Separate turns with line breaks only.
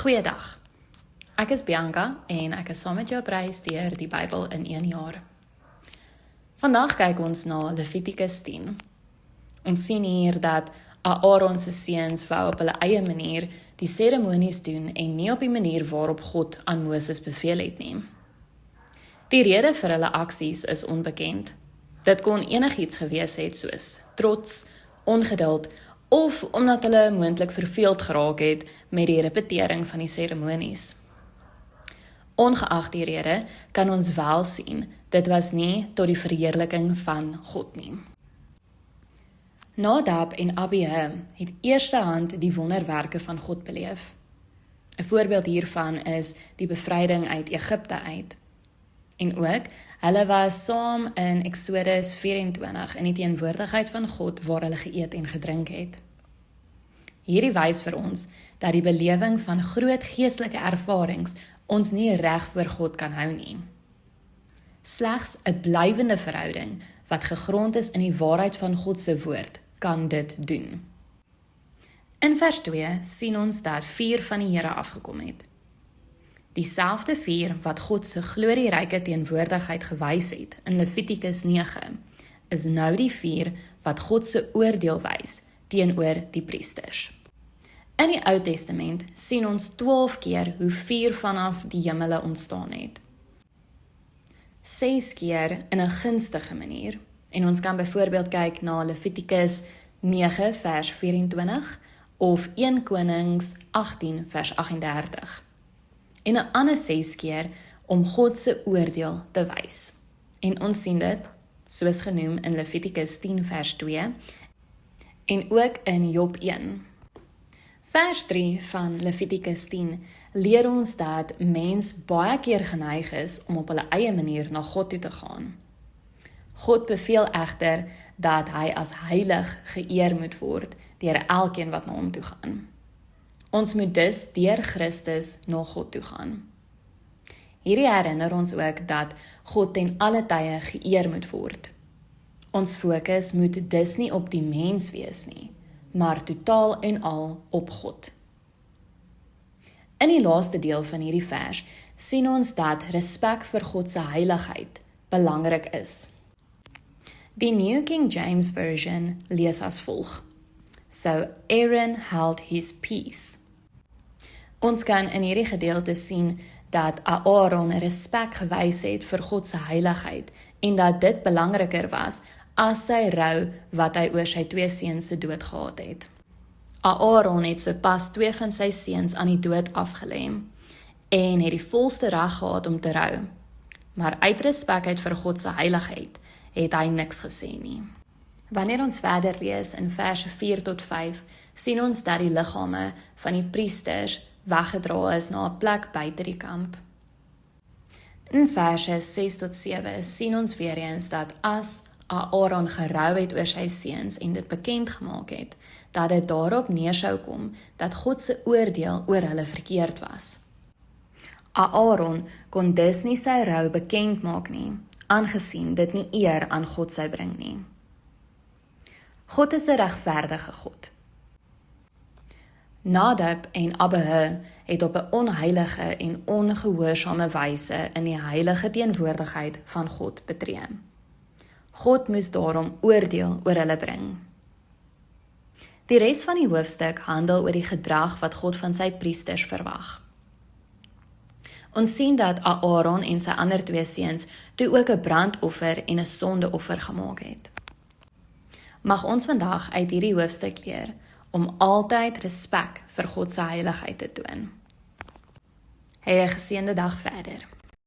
Goeiedag, ek is Bianca en ek is saam met jou op reis deur die Bybel in 1 jaar. Vandag kyk ons na Levitikus 10. Ons sien hier dat Aaron se seuns wou op hulle eie manier die seremonies doen en nie op die manier waarop God aan Moses beveel het nie. Die rede vir hulle aksies is onbekend. Dit kon enigiets gewees het soos trots, ongeduld of omdat hulle moontlik verveeld geraak het met die repetering van die seremonies. Ongeag die rede kan ons wel sien, dit was nie tot die verheerliking van God nie. Nadab en Abihu het eerstehand die wonderwerke van God beleef. 'n voorbeeld hiervan is die bevryding uit Egipte uit. En ook, hulle was saam in Exodus 24 in die teenwoordigheid van God waar hulle geëet en gedrink het. Hierdie wys vir ons dat die belewing van groot geestelike ervarings ons nie reg voor God kan hou nie. Slegs 'n blywende verhouding wat gegrond is in die waarheid van God se woord kan dit doen. In vers 2 sien ons dat 4 van die Here afgekom het. Dieselfde 4 wat God se glorieryke teenwoordigheid gewys het in Levitikus 9, is nou die 4 wat God se oordeel wys teenoor die priesters. In die Ou Testament sien ons 12 keer hoe 4 vanaf die hemele ontstaan het. 6 keer in 'n gunstige manier, en ons kan byvoorbeeld kyk na Levitikus 9 vers 24 of 1 Konings 18 vers 38. En 'n ander 6 keer om God se oordeel te wys. En ons sien dit, soos genoem in Levitikus 10 vers 2, en ook in Job 1. Vers 3 van Levitikus 10 leer ons dat mens baie keer geneig is om op hulle eie manier na God toe te gaan. God beveel egter dat hy as heilig geëer moet word deur elkeen wat na hom toe gaan. Ons moet dus deur Christus na God toe gaan. Hierdie herinner ons ook dat God ten alle tye geëer moet word. Ons fokus moet dus nie op die mens wees nie, maar totaal en al op God. In die laaste deel van hierdie vers sien ons dat respek vir God se heiligheid belangrik is. Die New King James Version lees as volg: So Aaron held his peace. Ons kan in hierdie gedeelte sien dat Aaron respek gewys het vir God se heiligheid en dat dit belangriker was as sy rou wat hy oor sy 2 seuns se dood gehad het. Aaron het sopas 2 van sy seuns aan die dood afgelê en het die volste reg gehad om te rou. Maar uit respek uit vir God se heiligheid het hy niks gesê nie. Wanneer ons verder lees in verse 4 tot 5, sien ons dat die liggame van die priesters weggedra is na 'n plek buite die kamp. In verse 6 tot 7 sien ons weer eens dat as Aaron gerou het oor sy seuns en dit bekend gemaak het, dat dit daarop neer sou kom dat God se oordeel oor hulle verkeerd was. Aaron kon dus nie sy rou bekend maak nie, aangesien dit nie eer aan God sou bring nie. God is 'n regverdige God. Nadab en Abihu het op 'n onheilige en ongehoorsame wyse in die heilige teenwoordigheid van God betree. God moes daarom oordeel oor hulle bring. Die res van die hoofstuk handel oor die gedrag wat God van sy priesters verwag. Ons sien dat Aaron en sy ander 2 seuns toe ook 'n brandoffer en 'n sondeoffer gemaak het. Mag ons vandag uit hierdie hoofstuk leer om altyd respek vir God se heiligheid te toon. Hê 'n geseënde dag verder.